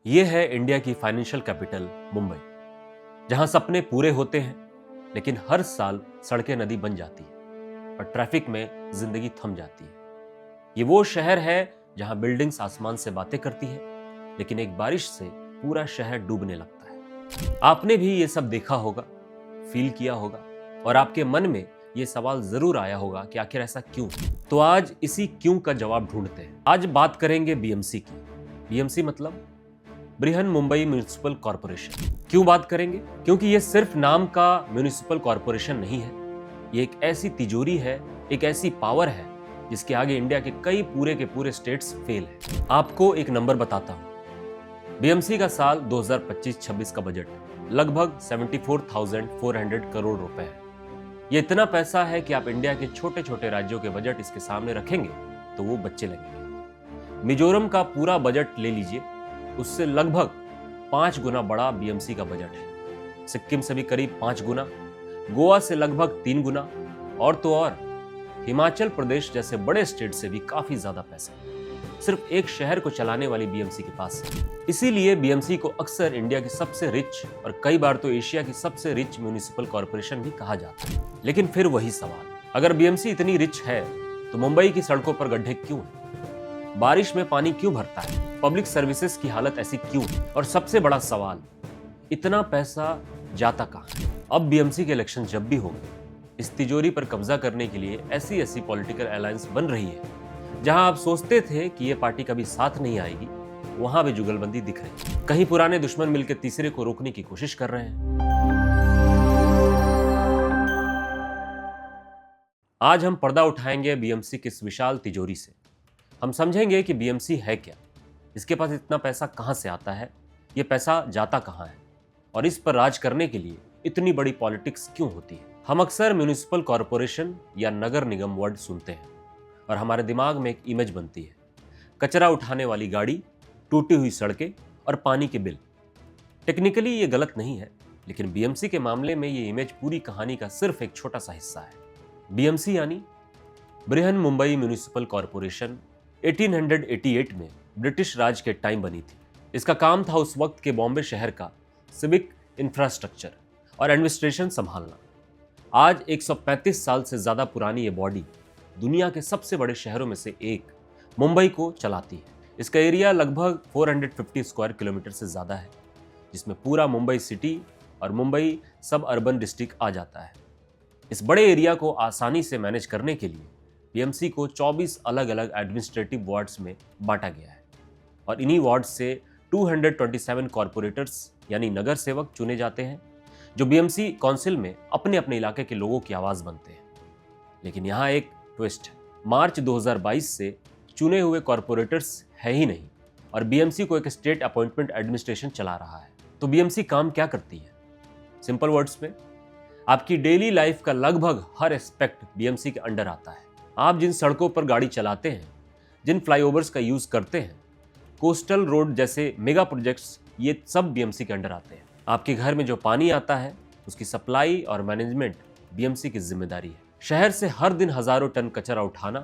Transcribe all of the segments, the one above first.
ये है इंडिया की फाइनेंशियल कैपिटल मुंबई, जहां सपने पूरे होते हैं लेकिन हर साल सड़कें नदी बन जाती है और ट्रैफिक में जिंदगी थम जाती है। ये वो शहर है जहां बिल्डिंग्स आसमान से बातें करती है लेकिन एक बारिश से पूरा शहर डूबने लगता है। आपने भी ये सब देखा होगा, फील किया होगा और आपके मन में ये सवाल जरूर आया होगा कि आखिर ऐसा क्यों। तो आज इसी क्यों का जवाब ढूंढते हैं। आज बात करेंगे बीएमसी की। बीएमसी मतलब बृहन मुंबई म्युनिसिपल कॉरपोरेशन। क्यों बात करेंगे? क्योंकि ये सिर्फ नाम का म्युनिसिपल कॉरपोरेशन नहीं है, ये एक ऐसी तिजोरी है, एक ऐसी पावर है जिसके आगे इंडिया के कई पूरे के पूरे स्टेट्स फेल है। आपको एक नंबर बताता हूं। बीएमसी का साल 2025-26 का बजट लगभग 74,400 करोड़ रुपए है। ये इतना पैसा है कि आप इंडिया के छोटे छोटे राज्यों के बजट इसके सामने रखेंगे तो वो बच्चे लगेंगे। मिजोरम का पूरा बजट ले लीजिए, उससे लगभग 5 गुना बड़ा बीएमसी का बजट है। सिक्किम से भी करीब 5 गुना, गोवा से लगभग 3 गुना और तो और हिमाचल प्रदेश जैसे बड़े स्टेट से भी काफी ज्यादा पैसा सिर्फ एक शहर को चलाने वाली बीएमसी के पास है। इसीलिए बीएमसी को अक्सर इंडिया की सबसे रिच और कई बार तो एशिया की सबसे रिच म्युनिसिपल कॉरपोरेशन भी कहा जाता है। लेकिन फिर वही सवाल, अगर बीएमसी इतनी रिच है तो मुंबई की सड़कों पर गड्ढे क्यों हैं? बारिश में पानी क्यों भरता है? पब्लिक सर्विसेज की हालत ऐसी क्यों है? और सबसे बड़ा सवाल, इतना पैसा जाता कहां? अब बीएमसी के इलेक्शन जब भी होंगे, इस तिजोरी पर कब्जा करने के लिए ऐसी ऐसी पॉलिटिकल अलायंस बन रही है जहां आप सोचते थे कि ये पार्टी कभी साथ नहीं आएगी, वहां भी जुगलबंदी दिख रही है। कहीं पुराने दुश्मन मिलकर तीसरे को रोकने की कोशिश कर रहे हैं। आज हम पर्दा उठाएंगे बीएमसी की इस विशाल तिजोरी से। हम समझेंगे कि बीएमसी है क्या, इसके पास इतना पैसा कहां से आता है, ये पैसा जाता कहां है और इस पर राज करने के लिए इतनी बड़ी पॉलिटिक्स क्यों होती है। हम अक्सर म्युनिसिपल कॉरपोरेशन या नगर निगम वर्ड सुनते हैं और हमारे दिमाग में एक इमेज बनती है, कचरा उठाने वाली गाड़ी, टूटी हुई सड़कें और पानी के बिल। टेक्निकली ये गलत नहीं है, लेकिन बीएमसी के मामले में ये इमेज पूरी कहानी का सिर्फ एक छोटा सा हिस्सा है। बीएमसी यानी बृहन मुंबई म्युनिसिपल कॉरपोरेशन 1888 में ब्रिटिश राज के टाइम बनी थी। इसका काम था उस वक्त के बॉम्बे शहर का सिविक इंफ्रास्ट्रक्चर और एडमिनिस्ट्रेशन संभालना। आज 135 साल से ज्यादा पुरानी ये बॉडी दुनिया के सबसे बड़े शहरों में से एक मुंबई को चलाती है। इसका एरिया लगभग 450 स्क्वायर किलोमीटर से ज्यादा है, जिसमें पूरा मुंबई सिटी और मुंबई सब अर्बन डिस्ट्रिक्ट आ जाता है। इस बड़े एरिया को आसानी से मैनेज करने के लिए बीएमसी को 24 अलग अलग एडमिनिस्ट्रेटिव वार्ड्स में बांटा गया है और इन्हीं वार्ड्स से 227 कॉरपोरेटर्स यानी नगर सेवक चुने जाते हैं, जो बीएमसी काउंसिल में अपने अपने इलाके के लोगों की आवाज बनते हैं। लेकिन यहाँ एक ट्विस्ट है, मार्च 2022 से चुने हुए कॉरपोरेटर्स है ही नहीं और बीएमसी को एक स्टेट अपॉइंटमेंट एडमिनिस्ट्रेशन चला रहा है। तो बीएमसी काम क्या करती है? सिंपल वर्ड्स में, आपकी डेली लाइफ का लगभग हर एस्पेक्ट बीएमसी के अंडर आता है। आप जिन सड़कों पर गाड़ी चलाते हैं, जिन फ्लाईओवर्स का यूज करते हैं, कोस्टल रोड जैसे मेगा प्रोजेक्ट्स, ये सब बीएमसी के अंडर आते हैं। आपके घर में जो पानी आता है, उसकी सप्लाई और मैनेजमेंट बीएमसी की जिम्मेदारी है। शहर से हर दिन हजारों टन कचरा उठाना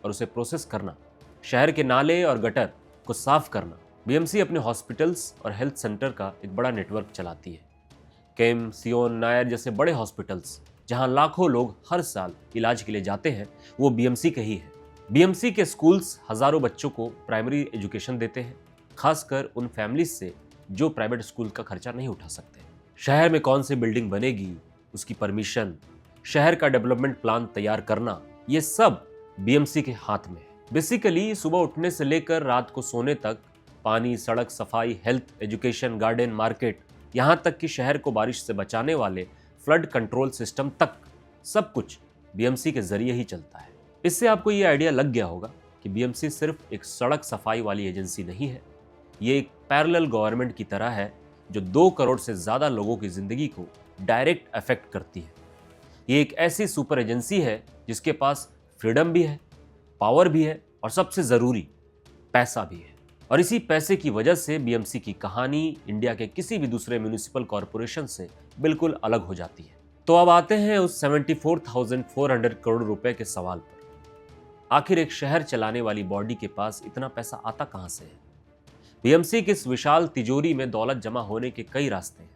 और उसे प्रोसेस करना, शहर के नाले और गटर को साफ करना। बीएमसी अपने हॉस्पिटल्स और हेल्थ सेंटर का एक बड़ा नेटवर्क चलाती है। केम, सियोन, नायर जैसे बड़े हॉस्पिटल्स जहां लाखों लोग हर साल इलाज के लिए जाते हैं, वो बीएमसी के ही है। बीएमसी के स्कूल्स हजारों बच्चों को प्राइमरी एजुकेशन देते हैं, खासकर उन फैमिलीज से जो प्राइवेट स्कूल का खर्चा नहीं उठा सकते। शहर में कौन सी बिल्डिंग बनेगी, उसकी परमिशन, शहर का डेवलपमेंट प्लान तैयार करना, ये सब बीएमसी के हाथ में है। बेसिकली सुबह उठने से लेकर रात को सोने तक पानी, सड़क, सफाई, हेल्थ, एजुकेशन, गार्डन, मार्केट, यहाँ तक कि शहर को बारिश से बचाने वाले फ्लड कंट्रोल सिस्टम तक, सब कुछ बीएमसी के जरिए ही चलता है। इससे आपको ये आइडिया लग गया होगा कि बीएमसी सिर्फ एक सड़क सफाई वाली एजेंसी नहीं है, ये एक पैरेलल गवर्नमेंट की तरह है जो 2 करोड़ से ज्यादा लोगों की जिंदगी को डायरेक्ट अफेक्ट करती है। ये एक ऐसी सुपर एजेंसी है जिसके पास फ्रीडम भी है, पावर भी है और सबसे जरूरी पैसा भी है। और इसी पैसे की वजह से बीएमसी की कहानी इंडिया के किसी भी दूसरे म्युनिसिपल कॉरपोरेशन से बिल्कुल अलग हो जाती है। तो अब आते हैं उस 74,400 करोड़ रुपए के सवाल पर। आखिर एक शहर चलाने वाली बॉडी के पास इतना पैसा आता कहां से है? बीएमसी की इस विशाल तिजोरी में दौलत जमा होने के कई रास्ते हैं,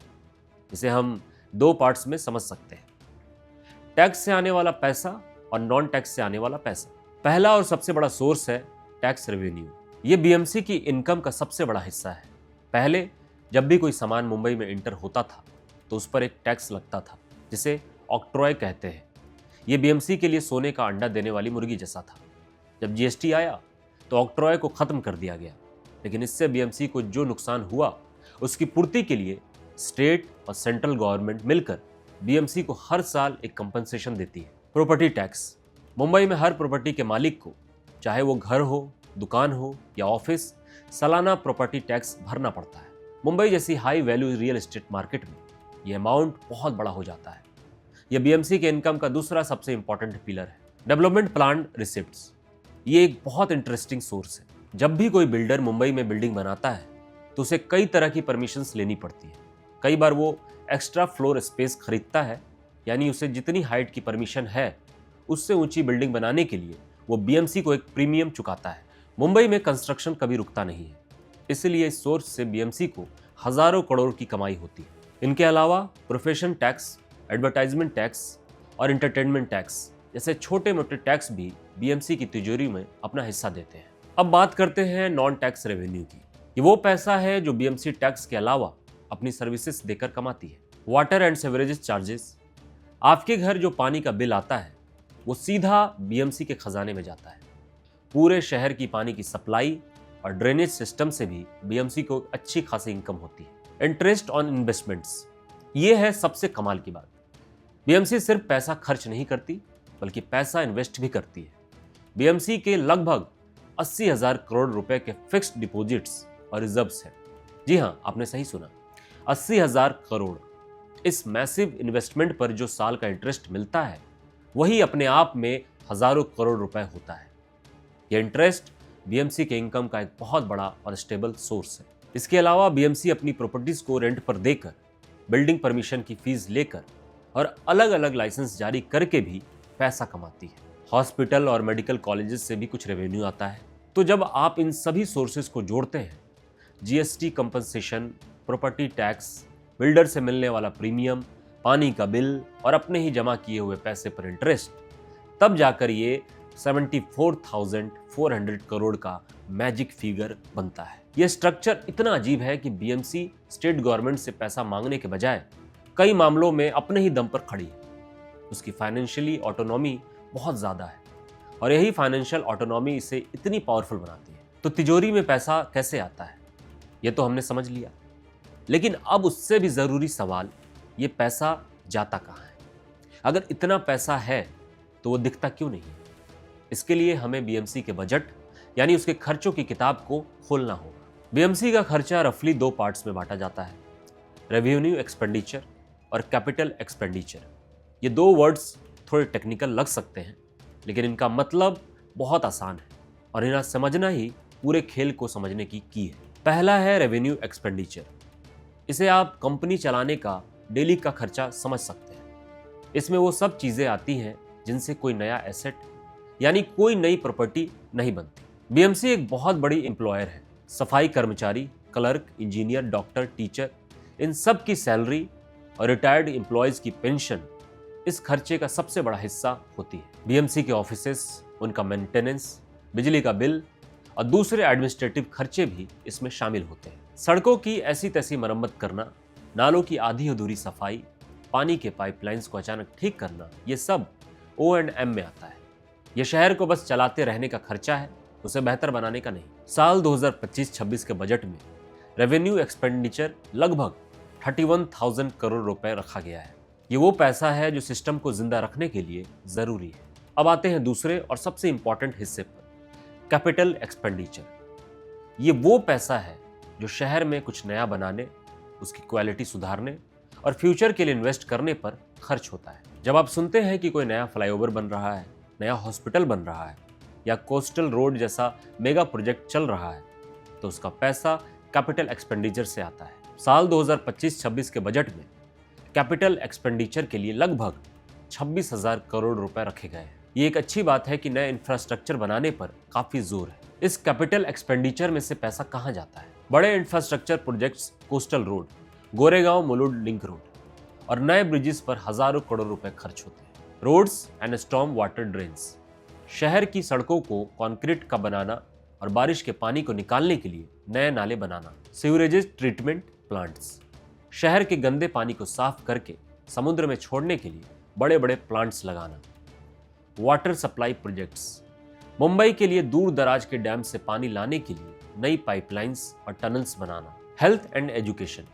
जिसे हम दो पार्ट्स में समझ सकते हैं। टैक्स से आने वाला पैसा और नॉन टैक्स से आने वाला पैसा। पहला और सबसे बड़ा सोर्स है टैक्स रेवेन्यू। ये बीएमसी की इनकम का सबसे बड़ा हिस्सा है। पहले जब भी कोई सामान मुंबई में इंटर होता था तो उस पर एक टैक्स लगता था, जिसे ऑक्ट्रॉय कहते हैं। ये बीएमसी के लिए सोने का अंडा देने वाली मुर्गी जैसा था। जब जीएसटी आया तो ऑक्ट्रॉय को खत्म कर दिया गया, लेकिन इससे बीएमसी को जो नुकसान हुआ उसकी पूर्ति के लिए स्टेट और सेंट्रल गवर्नमेंट मिलकर बीएमसी को हर साल एक कंपनसेशन देती है। Property tax. मुंबई में हर प्रॉपर्टी के मालिक को, चाहे वो घर हो, दुकान हो या ऑफिस, सालाना प्रॉपर्टी टैक्स भरना पड़ता है। मुंबई जैसी high value real estate market में यह अमाउंट बहुत बड़ा हो जाता है। यह बीएमसी के इनकम का दूसरा सबसे इंपॉर्टेंट पिलर है। Development plan receipts. ये एक बहुत इंटरेस्टिंग सोर्स है। जब भी कोई बिल्डर मुंबई में बिल्डिंग बनाता है तो उसे कई तरह की परमिशंस लेनी पड़ती है। कई बार वो एक्स्ट्रा फ्लोर स्पेस खरीदता है, यानी उसे जितनी हाइट की परमिशन है उससे ऊंची बिल्डिंग बनाने के लिए वो बीएमसी को एक प्रीमियम चुकाता है। मुंबई में कंस्ट्रक्शन कभी रुकता नहीं है, इसलिए इस सोर्स से बीएमसी को हजारों करोड़ की कमाई होती है। इनके अलावा प्रोफेशन टैक्स, एडवर्टाइजमेंट टैक्स और एंटरटेनमेंट टैक्स जैसे छोटे मोटे टैक्स भी बीएमसी की तिजोरी में अपना हिस्सा देते हैं। अब बात करते हैं नॉन टैक्स रेवेन्यू की। ये वो पैसा है जो बीएमसी टैक्स के अलावा अपनी सर्विसेज देकर कमाती है। Water and sewerages charges. आपके घर जो पानी का बिल आता है वो सीधा बीएमसी के खजाने में जाता है। पूरे शहर की पानी की सप्लाई और ड्रेनेज सिस्टम से भी बीएमसी को अच्छी खासी इनकम होती है। Interest on investments. ये है सबसे कमाल की बात। बीएमसी सिर्फ पैसा खर्च नहीं करती बल्कि पैसा इन्वेस्ट भी करती है। बीएमसी के लगभग 80,000 करोड़ रुपए के फिक्स्ड डिपॉजिट्स और रिजर्व्स हैं। जी हाँ, आपने सही सुना, 80,000 करोड़। इस मैसिव इन्वेस्टमेंट पर जो साल का इंटरेस्ट मिलता है वही अपने आप में हजारों करोड़ रुपए होता है। यह इंटरेस्ट बीएमसी के इनकम का एक बहुत बड़ा और स्टेबल सोर्स है। इसके अलावा बीएमसी अपनी प्रॉपर्टीज को रेंट पर देकर, बिल्डिंग परमिशन की फीस लेकर और अलग अलग लाइसेंस जारी करके भी पैसा कमाती है। हॉस्पिटल और मेडिकल कॉलेजेस से भी कुछ रेवेन्यू आता है। तो जब आप इन सभी सोर्सेज को जोड़ते हैं, GST compensation, property tax, builder से मिलने वाला प्रीमियम, पानी का बिल और अपने ही जमा किए हुए पैसे पर इंटरेस्ट, तब जाकर ये 74,400 करोड़ का मैजिक फिगर बनता है। यह स्ट्रक्चर इतना अजीब है कि बीएमसी स्टेट गवर्नमेंट से पैसा मांगने के बजाय कई मामलों में अपने ही दम पर खड़ी है। उसकी फाइनेंशियली ऑटोनॉमी बहुत ज्यादा है और यही फाइनेंशियल ऑटोनॉमी इसे इतनी पावरफुल बनाती है। तो तिजोरी में पैसा कैसे आता है ये तो हमने समझ लिया, लेकिन अब उससे भी जरूरी सवाल, ये पैसा जाता कहाँ है? अगर इतना पैसा है तो वो दिखता क्यों नहीं है? इसके लिए हमें बीएमसी के बजट यानी उसके खर्चों की किताब को खोलना होगा। बीएमसी का खर्चा रफली दो पार्ट्स में बांटा जाता है, रेवेन्यू एक्सपेंडिचर और कैपिटल एक्सपेंडिचर। ये दो वर्ड्स थोड़े टेक्निकल लग सकते हैं, लेकिन इनका मतलब बहुत आसान है और इन्हें समझना ही पूरे खेल को समझने की है। पहला है रेवेन्यू एक्सपेंडिचर। इसे आप कंपनी चलाने का डेली का खर्चा समझ सकते हैं। इसमें वो सब चीजें आती हैं जिनसे कोई नया एसेट यानी कोई नई प्रॉपर्टी नहीं बनती। बीएमसी एक बहुत बड़ी एम्प्लॉयर है। सफाई कर्मचारी, क्लर्क, इंजीनियर, डॉक्टर, टीचर, इन सब की सैलरी और रिटायर्ड एम्प्लॉयज की पेंशन इस खर्चे का सबसे बड़ा हिस्सा होती है। बीएमसी के ऑफिसेस, उनका मेंटेनेंस, बिजली का बिल और दूसरे एडमिनिस्ट्रेटिव खर्चे भी इसमें शामिल होते हैं। सड़कों की ऐसी तैसी मरम्मत करना, नालों की आधी अधूरी सफाई, पानी के पाइपलाइंस को अचानक ठीक करना, ये सब O&M में आता है। यह शहर को बस चलाते रहने का खर्चा है, उसे बेहतर बनाने का नहीं। साल 2025-26 के बजट में रेवेन्यू एक्सपेंडिचर लगभग 31,000 करोड़ रुपए रखा गया है। ये वो पैसा है जो सिस्टम को जिंदा रखने के लिए जरूरी है। अब आते हैं दूसरे और सबसे इंपॉर्टेंट हिस्से पर, कैपिटल एक्सपेंडिचर। ये वो पैसा है जो शहर में कुछ नया बनाने, उसकी क्वालिटी सुधारने और फ्यूचर के लिए इन्वेस्ट करने पर खर्च होता है। जब आप सुनते हैं कि कोई नया फ्लाईओवर बन रहा है, नया हॉस्पिटल बन रहा है या कोस्टल रोड जैसा मेगा प्रोजेक्ट चल रहा है, तो उसका पैसा कैपिटल एक्सपेंडिचर से आता है। साल 2025-26 के बजट में कैपिटल एक्सपेंडिचर के लिए लगभग 26,000 करोड़ रुपए रखे गए हैं। ये एक अच्छी बात है कि नए इंफ्रास्ट्रक्चर बनाने पर काफी जोर है। इस कैपिटल एक्सपेंडिचर में से पैसा कहाँ जाता है? बड़े infrastructure projects, coastal road, Goregaon Mulund link road और नए ब्रिजेस पर हजारों करोड़ रुपए खर्च होते हैं। Roads and storm water drains, शहर की सड़कों को कंक्रीट का बनाना और बारिश के पानी को निकालने के लिए नए नाले बनाना। सीवरेजेस ट्रीटमेंट प्लांट्स, शहर के गंदे पानी को साफ करके समुद्र में छोड़ने के लिए बड़े बड़े प्लांट्स लगाना। वाटर सप्लाई प्रोजेक्ट्स, मुंबई के लिए दूर दराज के डैम से पानी लाने के लिए नई पाइपलाइंस और tunnels banana. Health and education,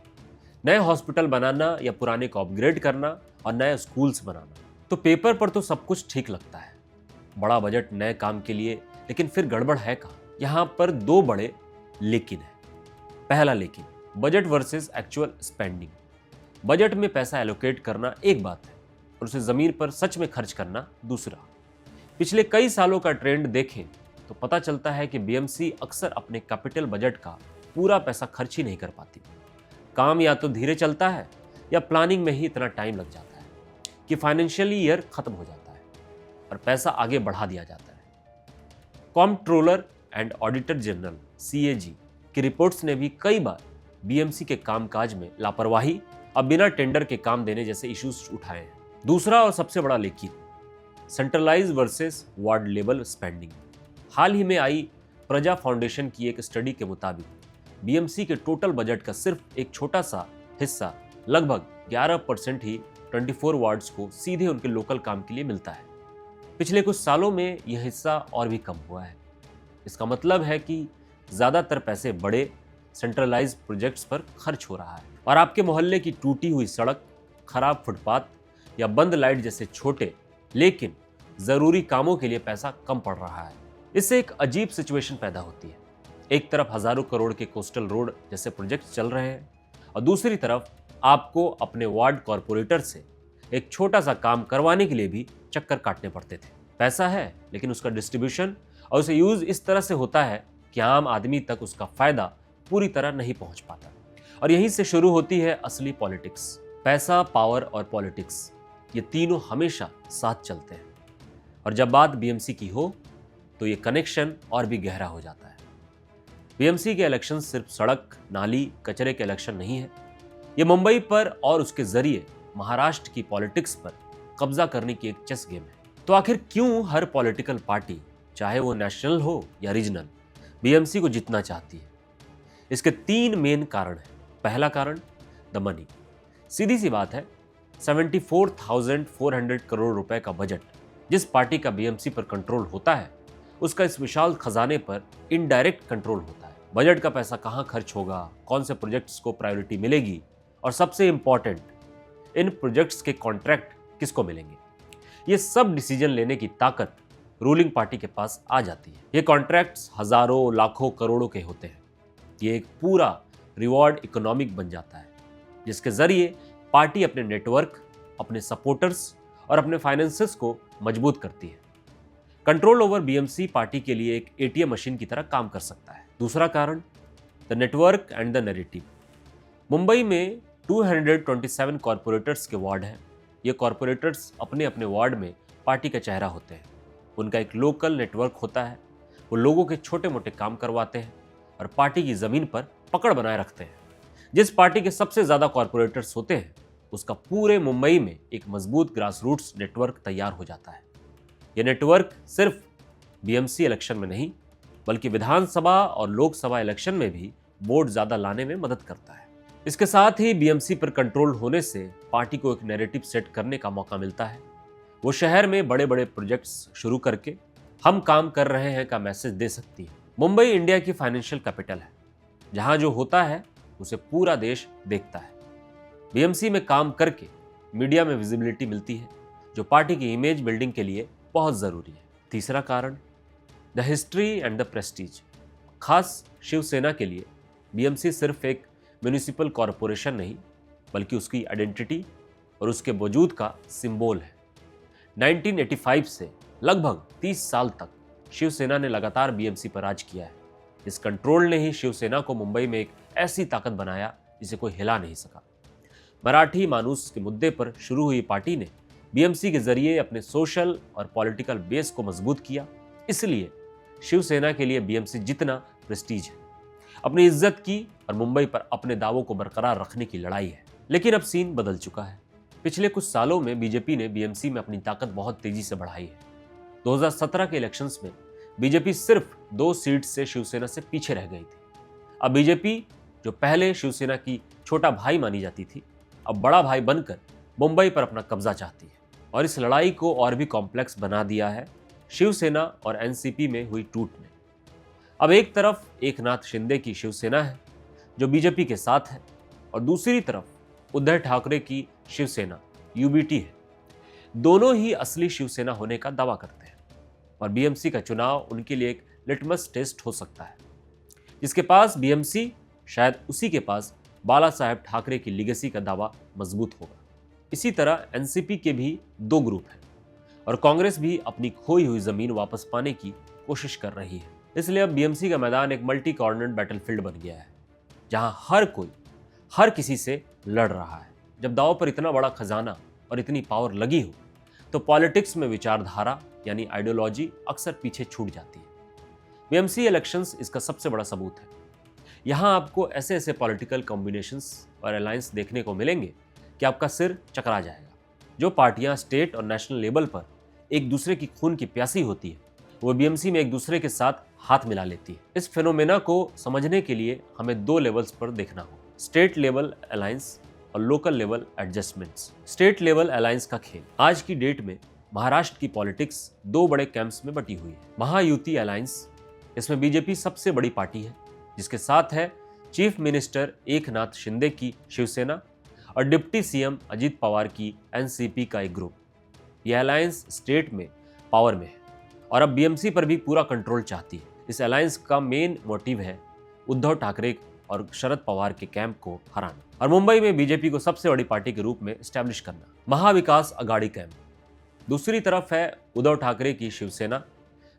नए हॉस्पिटल बनाना या पुराने को अपग्रेड करना और नए स्कूल्स बनाना। तो पेपर पर तो सब कुछ ठीक लगता है, बड़ा बजट नए काम के लिए, लेकिन फिर गड़बड़ है कहाँ? यहाँ पर दो बड़े लेकिन है। पहला लेकिन, budget versus actual spending. Budget में पैसा एलोकेट करना एक बात है और उसे जमीन पर सच में खर्च करना दूसरा। पिछले कई सालों का ट्रेंड देखें तो पता चलता है कि बीएमसी अक्सर अपने कैपिटल बजट का पूरा पैसा खर्च ही नहीं कर पाती। काम या तो धीरे चलता है या प्लानिंग में ही इतना टाइम लग जाता है कि फाइनेंशियल ईयर खत्म हो जाता है और पैसा आगे बढ़ा दिया जाता है। Comptroller and auditor general CAG की रिपोर्ट्स ने भी कई बार बीएमसी के कामकाज में लापरवाही और बिना टेंडर के काम देने जैसे इश्यूज उठाए हैं। दूसरा और सबसे बड़ा लेकिन, centralise versus ward level spending. हाल ही में आई प्रजा फाउंडेशन की एक स्टडी के मुताबिक बीएमसी के टोटल बजट का सिर्फ एक छोटा सा हिस्सा, लगभग 11% ही 24 वार्ड्स को सीधे उनके लोकल काम के लिए मिलता है। पिछले कुछ सालों में यह हिस्सा और भी कम हुआ है। इसका मतलब है कि ज्यादातर पैसे बड़े सेंट्रलाइज प्रोजेक्ट्स पर खर्च हो रहा है और आपके मोहल्ले की टूटी हुई सड़क, खराब फुटपाथ या बंद लाइट जैसे छोटे लेकिन जरूरी कामों के लिए पैसा कम पड़ रहा है। इससे एक अजीब सिचुएशन पैदा होती है। एक तरफ हजारों करोड़ के कोस्टल रोड जैसे प्रोजेक्ट चल रहे हैं और दूसरी तरफ आपको अपने वार्ड कॉरपोरेटर से एक छोटा सा काम करवाने के लिए भी चक्कर काटने पड़ते थे। पैसा है लेकिन उसका डिस्ट्रीब्यूशन और उसे यूज इस तरह से होता है कि आम आदमी तक उसका फायदा पूरी तरह नहीं पहुंच पाता। और यहीं से शुरू होती है असली पॉलिटिक्स। पैसा, पावर और पॉलिटिक्स, ये तीनों हमेशा साथ चलते हैं और जब बात बीएमसी की हो तो ये कनेक्शन और भी गहरा हो जाता है। बीएमसी के इलेक्शन सिर्फ सड़क, नाली, कचरे के इलेक्शन नहीं है। ये मुंबई पर और उसके जरिए महाराष्ट्र की पॉलिटिक्स पर कब्जा करने की एक चेस गेम है। तो आखिर क्यों हर पॉलिटिकल पार्टी, चाहे वो नेशनल हो या रीजनल, बीएमसी को जीतना चाहती है? इसके 3 मेन कारण हैं। पहला कारण, द मनी। सीधी सी बात है, 74,400 करोड़ रुपए का बजट जिस पार्टी का बीएमसी पर कंट्रोल होता है, उसका इस विशाल खजाने पर इनडायरेक्ट कंट्रोल होता है। बजट का पैसा कहां खर्च होगा, कौन से प्रोजेक्ट्स को प्रायोरिटी मिलेगी और सबसे इंपॉर्टेंट, इन प्रोजेक्ट्स के कॉन्ट्रैक्ट किसको मिलेंगे, ये सब डिसीजन लेने की ताकत रूलिंग पार्टी के पास आ जाती है। ये कॉन्ट्रैक्ट्स हजारों, लाखों, करोड़ों के होते हैं। ये एक पूरा रिवॉर्ड इकोनॉमिक बन जाता है जिसके जरिए पार्टी अपने नेटवर्क, अपने सपोर्टर्स और अपने फाइनेंसेस को मजबूत करती है। कंट्रोल ओवर बीएमसी पार्टी के लिए एक एटीएम मशीन की तरह काम कर सकता है। दूसरा कारण, the network and the narrative. Mumbai में 227 कॉरपोरेटर्स के वार्ड हैं। ये कॉरपोरेटर्स अपने अपने वार्ड में पार्टी का चेहरा होते हैं। उनका एक लोकल नेटवर्क होता है। वो लोगों के छोटे मोटे काम करवाते हैं और पार्टी की जमीन पर पकड़ बनाए रखते हैं। जिस पार्टी के सबसे ज्यादा कॉरपोरेटर्स होते हैं उसका पूरे मुंबई में एक मजबूत ग्रासरूट्स नेटवर्क तैयार हो जाता है। यह नेटवर्क सिर्फ बीएमसी इलेक्शन में नहीं बल्कि विधानसभा और लोकसभा इलेक्शन में भी वोट ज्यादा लाने में मदद करता है। इसके साथ ही बीएमसी पर कंट्रोल होने से पार्टी को एक नैरेटिव सेट करने का मौका मिलता है। वो शहर में बड़े बड़े प्रोजेक्ट्स शुरू करके हम काम कर रहे हैं का मैसेज दे सकती है। मुंबई इंडिया की फाइनेंशियल कैपिटल है, जहां जो होता है उसे पूरा देश देखता है। बीएमसी में काम करके मीडिया में विजिबिलिटी मिलती है, जो पार्टी की इमेज बिल्डिंग के लिए बहुत जरूरी है। तीसरा कारण, the history and the Prestige. खास शिवसेना के लिए बीएमसी सिर्फ एक म्यूनिसिपल कॉरपोरेशन नहीं बल्कि उसकी आइडेंटिटी और उसके वजूद का सिंबल है। 1985 से लगभग 30 साल तक शिवसेना ने लगातार बीएमसी पर राज किया है। इस कंट्रोल ने ही शिवसेना को मुंबई में एक ऐसी ताकत बनाया जिसे कोई हिला नहीं सका। मराठी मानूस के मुद्दे पर शुरू हुई पार्टी ने बीएमसी के जरिए अपने सोशल और पॉलिटिकल बेस को मजबूत किया। इसलिए शिवसेना के लिए बीएमसी जितना प्रेस्टीज है। अपनी इज्जत की और मुंबई पर अपने दावों को बरकरार रखने की लड़ाई है। लेकिन अब सीन बदल चुका है। पिछले कुछ सालों में बीजेपी ने बीएमसी में अपनी ताकत बहुत तेजी से बढ़ाई है। 2017 के इलेक्शंस में बीजेपी सिर्फ 2 सीट से शिवसेना से पीछे रह गई थी। अब बीजेपी, जो पहले शिवसेना की छोटा भाई मानी जाती थी, अब बड़ा भाई बनकर मुंबई पर अपना कब्जा चाहती है। और इस लड़ाई को और भी कॉम्प्लेक्स बना दिया है शिवसेना और एनसीपी में हुई टूट ने। अब एक तरफ एकनाथ शिंदे की शिवसेना है जो बीजेपी के साथ है, और दूसरी तरफ उद्धव ठाकरे की शिवसेना यूबीटी है। दोनों ही असली शिवसेना होने का दावा करते हैं, और बीएमसी का चुनाव उनके लिए एक लिटमस टेस्ट हो सकता है। जिसके पास बीएमसी, शायद उसी के पास बाला साहेब ठाकरे की लीगेसी का दावा मजबूत होगा। इसी तरह एनसीपी के भी 2 ग्रुप हैं, और कांग्रेस भी अपनी खोई हुई जमीन वापस पाने की कोशिश कर रही है। इसलिए अब बीएमसी का मैदान एक मल्टी कॉर्नर्ड बैटलफील्ड बन गया है, जहां हर कोई हर किसी से लड़ रहा है। जब दांव पर इतना बड़ा खजाना और इतनी पावर लगी हो, तो पॉलिटिक्स में विचारधारा यानी आइडियोलॉजी अक्सर पीछे छूट जाती है। बीएमसी इलेक्शंस इसका सबसे बड़ा सबूत है। यहाँ आपको ऐसे ऐसे पॉलिटिकल कॉम्बिनेशंस और अलायंस देखने को मिलेंगे कि आपका सिर चकरा जाएगा। जो पार्टियां स्टेट और नेशनल लेवल पर एक दूसरे की खून की प्यासी होती है, वो बीएमसी में एक दूसरे के साथ हाथ मिला लेती है। इस फिनोमेना को समझने के लिए हमें 2 लेवल्स पर देखना होगा, स्टेट लेवल अलायंस और local level adjustments. State level alliance का खेल आज की डेट में महाराष्ट्र की पॉलिटिक्स 2 बड़े कैंप्स में बटी हुई है। महायुति अलायंस, इसमें बीजेपी सबसे बड़ी पार्टी है, जिसके साथ है चीफ मिनिस्टर एकनाथ शिंदे की शिवसेना और डिप्टी सीएम अजित पवार की एनसीपी का एक ग्रुप। यह अलायंस स्टेट में पावर में है और अब बीएमसी पर भी पूरा कंट्रोल चाहती है। इस अलायंस का मेन मोटिव है उद्धव ठाकरे और शरद पवार के कैंप को हराना और मुंबई में बीजेपी को सबसे बड़ी पार्टी के रूप में एस्टैब्लिश करना। महाविकास अघाड़ी कैंप दूसरी तरफ है उद्धव ठाकरे की शिवसेना,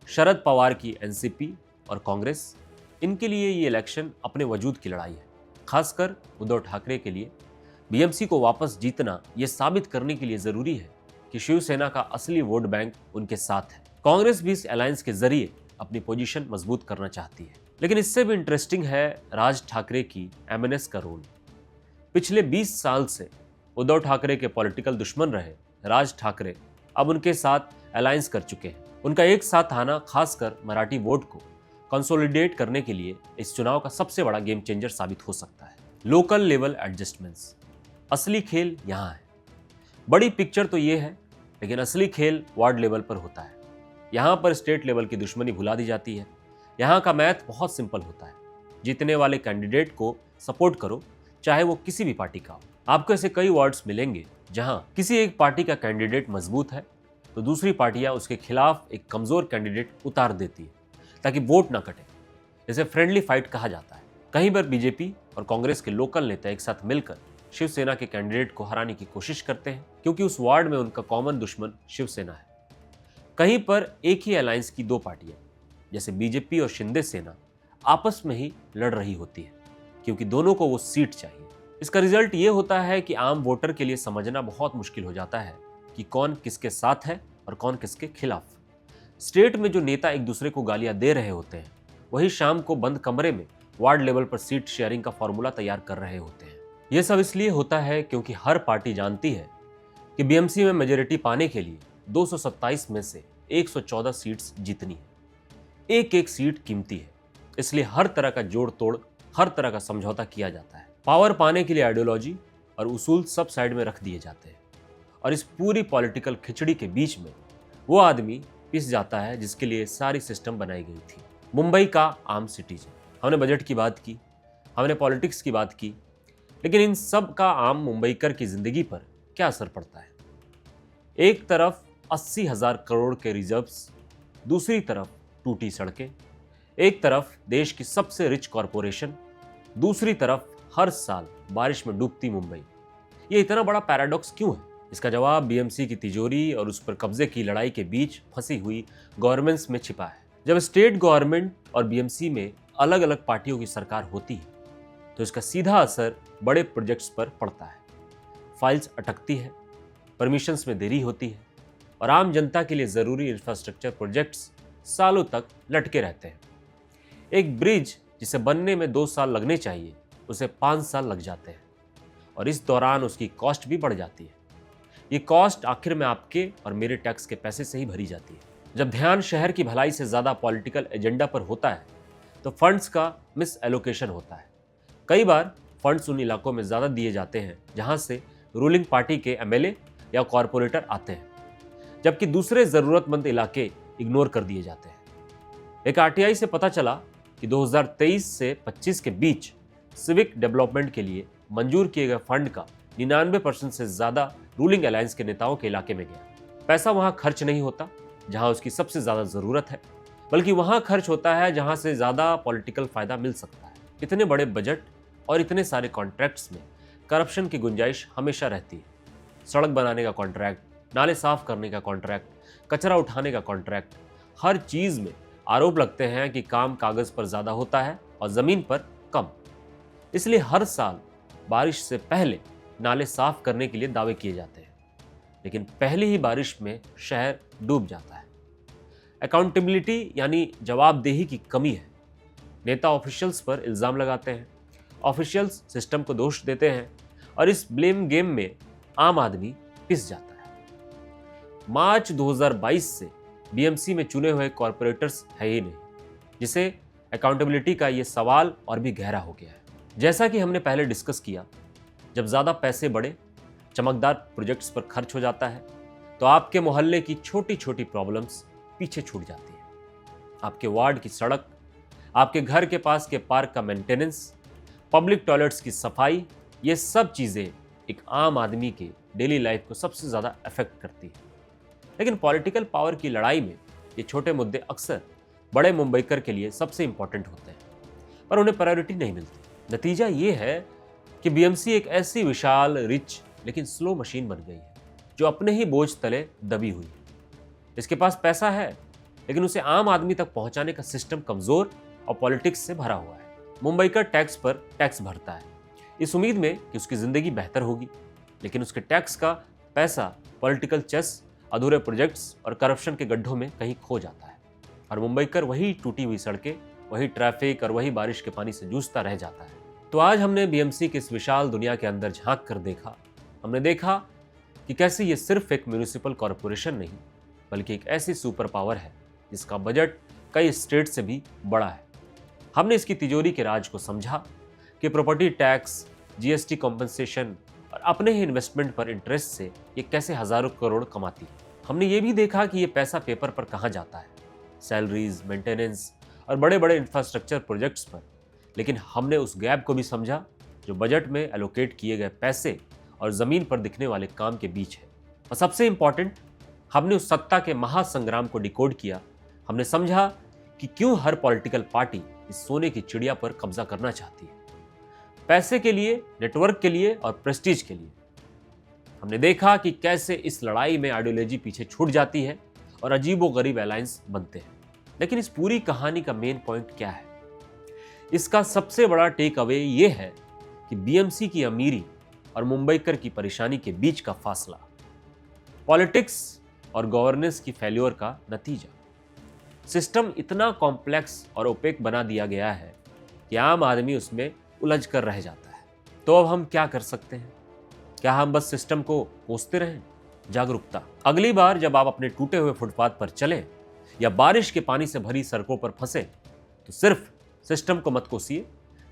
शरद पवार की एनसीपी और कांग्रेस। इनके लिए ये इलेक्शन अपने वजूद की लड़ाई है। खासकर उद्धव ठाकरे के लिए बीएमसी को वापस जीतना यह साबित करने के लिए जरूरी है कि शिवसेना का असली वोट बैंक उनके साथ है। कांग्रेस भी इस अलायंस के जरिए अपनी पोजीशन मजबूत करना चाहती है। लेकिन इससे भी इंटरेस्टिंग है राज ठाकरे की एमएनएस का रोल। पिछले 20 साल से उद्धव ठाकरे के पॉलिटिकल दुश्मन रहे राज ठाकरे अब उनके साथ अलायंस कर चुके हैं। उनका एक साथ आना खासकर मराठी वोट को कंसोलिडेट करने के लिए इस चुनाव का सबसे बड़ा गेम चेंजर साबित हो सकता है। लोकल लेवल एडजस्टमेंट्स, असली खेल यहाँ है। बड़ी पिक्चर तो ये है, लेकिन असली खेल वार्ड लेवल पर होता है। यहाँ पर स्टेट लेवल की दुश्मनी भुला दी जाती है। यहाँ का मैथ बहुत सिंपल होता है, जीतने वाले कैंडिडेट को सपोर्ट करो, चाहे वो किसी भी पार्टी का हो। आपको ऐसे कई वार्ड्स मिलेंगे जहाँ किसी एक पार्टी का कैंडिडेट मजबूत है तो दूसरी पार्टियां उसके खिलाफ एक कमजोर कैंडिडेट उतार देती है ताकि वोट ना कटे। इसे फ्रेंडली फाइट कहा जाता है। कहीं पर बीजेपी और कांग्रेस के लोकल नेता एक साथ मिलकर शिवसेना के कैंडिडेट को हराने की कोशिश करते हैं, क्योंकि उस वार्ड में उनका कॉमन दुश्मन शिवसेना है। कहीं पर एक ही अलायंस की 2 पार्टियां जैसे बीजेपी और शिंदे सेना आपस में ही लड़ रही होती है, क्योंकि दोनों को वो सीट चाहिए। इसका रिजल्ट ये होता है कि आम वोटर के लिए समझना बहुत मुश्किल हो जाता है कि कौन किसके साथ है और कौन किसके खिलाफ। स्टेट में जो नेता एक दूसरे को गालियां दे रहे होते हैं, वही शाम को बंद कमरे में वार्ड लेवल पर सीट शेयरिंग का फॉर्मूला तैयार कर रहे होते हैं। यह सब इसलिए होता है क्योंकि हर पार्टी जानती है कि बीएमसी में मेजोरिटी पाने के लिए 227 में से 114 सीट्स जीतनी है। एक एक सीट कीमती है, इसलिए हर तरह का जोड़ तोड़, हर तरह का समझौता किया जाता है। पावर पाने के लिए आइडियोलॉजी और उसूल सब साइड में रख दिए जाते हैं, और इस पूरी पॉलिटिकल खिचड़ी के बीच में वो आदमी पिस जाता है जिसके लिए सारी सिस्टम बनाई गई थी। मुंबई का आम सिटीजन। हमने बजट की बात की, हमने पॉलिटिक्स की बात की, लेकिन इन सब का आम मुंबईकर की जिंदगी पर क्या असर पड़ता है? एक तरफ 80,000 करोड़ के रिजर्व्स, दूसरी तरफ टूटी सड़कें, एक तरफ देश की सबसे रिच कॉरपोरेशन, दूसरी तरफ हर साल बारिश में डूबती मुंबई। ये इतना बड़ा पैराडॉक्स क्यों है? इसका जवाब बीएमसी की तिजोरी और उस पर कब्जे की लड़ाई के बीच फंसी हुई गवर्नेंस में छिपा है। जब स्टेट गवर्नमेंट और बीएमसी में अलग अलग पार्टियों की सरकार होती है तो इसका सीधा असर बड़े प्रोजेक्ट्स पर पड़ता है। फाइल्स अटकती है, परमिशंस में देरी होती है और आम जनता के लिए ज़रूरी इंफ्रास्ट्रक्चर प्रोजेक्ट्स सालों तक लटके रहते हैं। एक ब्रिज जिसे बनने में 2 साल लगने चाहिए उसे 5 साल लग जाते हैं और इस दौरान उसकी कॉस्ट भी बढ़ जाती है। ये कॉस्ट आखिर में आपके और मेरे टैक्स के पैसे से ही भरी जाती है। जब ध्यान शहर की भलाई से ज़्यादा पॉलिटिकल एजेंडा पर होता है तो फंड्स का मिस एलोकेशन होता है। कई बार फंड्स उन इलाकों में ज़्यादा दिए जाते हैं जहां से रूलिंग पार्टी के एमएलए या कॉरपोरेटर आते हैं, जबकि दूसरे ज़रूरतमंद इलाके इग्नोर कर दिए जाते हैं। एक आरटीआई से पता चला कि 2023 से 25 के बीच सिविक डेवलपमेंट के लिए मंजूर किए गए फंड का 99% से ज़्यादा रूलिंग अलायंस के नेताओं के इलाके में गया। पैसा वहां खर्च नहीं होता जहां उसकी सबसे ज़्यादा ज़रूरत है, बल्कि वहां खर्च होता है जहां से ज़्यादा पॉलिटिकल फ़ायदा मिल सकता है। इतने बड़े बजट और इतने सारे कॉन्ट्रैक्ट्स में करप्शन की गुंजाइश हमेशा रहती है। सड़क बनाने का कॉन्ट्रैक्ट, नाले साफ करने का कॉन्ट्रैक्ट, कचरा उठाने का कॉन्ट्रैक्ट, हर चीज़ में आरोप लगते हैं कि काम कागज़ पर ज़्यादा होता है और ज़मीन पर कम। इसलिए हर साल बारिश से पहले नाले साफ करने के लिए दावे किए जाते हैं, लेकिन पहली ही बारिश में शहर डूब जाता है। अकाउंटेबिलिटी यानी जवाबदेही की कमी है। नेता ऑफिशियल्स पर इल्ज़ाम लगाते हैं, ऑफिशियल्स सिस्टम को दोष देते हैं और इस ब्लेम गेम में आम आदमी पिस जाता है। मार्च 2022 से बीएमसी में चुने हुए कॉरपोरेटर्स है ही नहीं, जिसे अकाउंटेबिलिटी का ये सवाल और भी गहरा हो गया है। जैसा कि हमने पहले डिस्कस किया, जब ज़्यादा पैसे बड़े चमकदार प्रोजेक्ट्स पर खर्च हो जाता है तो आपके मोहल्ले की छोटी छोटी प्रॉब्लम्स पीछे छूट जाती है। आपके वार्ड की सड़क, आपके घर के पास के पार्क का मेंटेनेंस, पब्लिक टॉयलेट्स की सफाई, ये सब चीज़ें एक आम आदमी के डेली लाइफ को सबसे ज़्यादा अफेक्ट करती है। लेकिन पॉलिटिकल पावर की लड़ाई में ये छोटे मुद्दे अक्सर बड़े मुंबईकर के लिए सबसे इंपॉर्टेंट होते हैं, पर उन्हें प्रायोरिटी नहीं मिलती। नतीजा ये है कि बीएमसी एक ऐसी विशाल, रिच लेकिन स्लो मशीन बन गई है जो अपने ही बोझ तले दबी हुई है। इसके पास पैसा है, लेकिन उसे आम आदमी तक पहुंचाने का सिस्टम कमज़ोर और पॉलिटिक्स से भरा हुआ है। मुंबईकर टैक्स पर टैक्स भरता है इस उम्मीद में कि उसकी ज़िंदगी बेहतर होगी, लेकिन उसके टैक्स का पैसा पॉलिटिकल चेस, अधूरे प्रोजेक्ट्स और करप्शन के गड्ढों में कहीं खो जाता है और मुंबईकर वही टूटी हुई सड़कें, वही ट्रैफिक और वही बारिश के पानी से जूझता रह जाता है। तो आज हमने बीएमसी की इस विशाल दुनिया के अंदर झांक कर देखा। हमने देखा कि कैसे ये सिर्फ एक म्यूनिसिपल कॉरपोरेशन नहीं, बल्कि एक ऐसी सुपर पावर है जिसका बजट कई स्टेट से भी बड़ा है। हमने इसकी तिजोरी के राज को समझा कि प्रॉपर्टी टैक्स, जीएसटी कॉम्पनसेशन और अपने ही इन्वेस्टमेंट पर इंटरेस्ट से ये कैसे हजारों करोड़ कमाती है। हमने ये भी देखा कि ये पैसा पेपर पर कहाँ जाता है, सैलरीज, मेंटेनेंस और बड़े बड़े इंफ्रास्ट्रक्चर प्रोजेक्ट्स पर, लेकिन हमने उस गैप को भी समझा जो बजट में एलोकेट किए गए पैसे और ज़मीन पर दिखने वाले काम के बीच है। और सबसे इंपॉर्टेंट, हमने उस सत्ता के महासंग्राम को डिकोड किया। हमने समझा कि क्यों हर पॉलिटिकल पार्टी इस सोने की चिड़िया पर कब्जा करना चाहती है, पैसे के लिए, नेटवर्क के लिए और प्रेस्टीज के लिए। हमने देखा कि कैसे इस लड़ाई में आइडियोलॉजी पीछे छूट जाती है और अजीबोगरीब अलायंस बनते हैं। लेकिन इस पूरी कहानी का मेन पॉइंट क्या है? इसका सबसे बड़ा टेक अवे ये है कि बीएमसी की अमीरी और मुंबईकर की परेशानी के बीच का फासला पॉलिटिक्स और गवर्नेंस की फेल्योर का नतीजा। सिस्टम इतना कॉम्प्लेक्स और ओपेक बना दिया गया है कि आम आदमी उसमें उलझ कर रह जाता है। तो अब हम क्या कर सकते हैं? क्या हम बस सिस्टम को कोसते रहें? जागरूकता। अगली बार जब आप अपने टूटे हुए फुटपाथ पर चलें या बारिश के पानी से भरी सड़कों पर फंसे तो सिर्फ सिस्टम को मत कोसिए,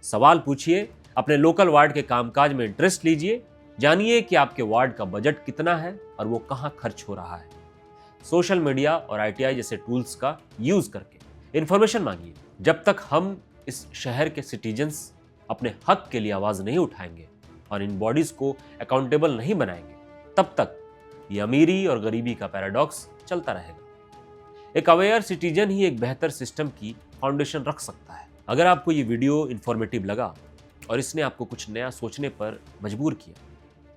सवाल पूछिए, अपने लोकल वार्ड के कामकाज में इंटरेस्ट लीजिए, जानिए कि आपके वार्ड का बजट कितना है और वो कहाँ खर्च हो रहा है। सोशल मीडिया और आईटीआई जैसे टूल्स का यूज करके इन्फॉर्मेशन मांगिए। जब तक हम इस शहर के सिटीजन्स अपने हक के लिए आवाज नहीं उठाएंगे और इन बॉडीज को अकाउंटेबल नहीं बनाएंगे, तब तक ये अमीरी और गरीबी का पैराडॉक्स चलता रहेगा। एक अवेयर सिटीजन ही एक बेहतर सिस्टम की फाउंडेशन रख सकता है। अगर आपको ये वीडियो इन्फॉर्मेटिव लगा और इसने आपको कुछ नया सोचने पर मजबूर किया,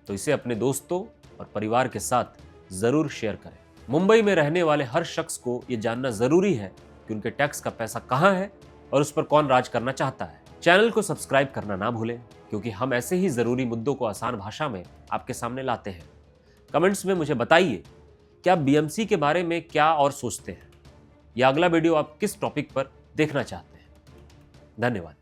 तो इसे अपने दोस्तों और परिवार के साथ ज़रूर शेयर करें। मुंबई में रहने वाले हर शख्स को ये जानना ज़रूरी है कि उनके टैक्स का पैसा कहाँ है और उस पर कौन राज करना चाहता है। चैनल को सब्सक्राइब करना ना भूलें, क्योंकि हम ऐसे ही ज़रूरी मुद्दों को आसान भाषा में आपके सामने लाते हैं। कमेंट्स में मुझे बताइए कि आप बीएमसी के बारे में क्या और सोचते हैं, या अगला वीडियो आप किस टॉपिक पर देखना चाहते हैं। धन्यवाद।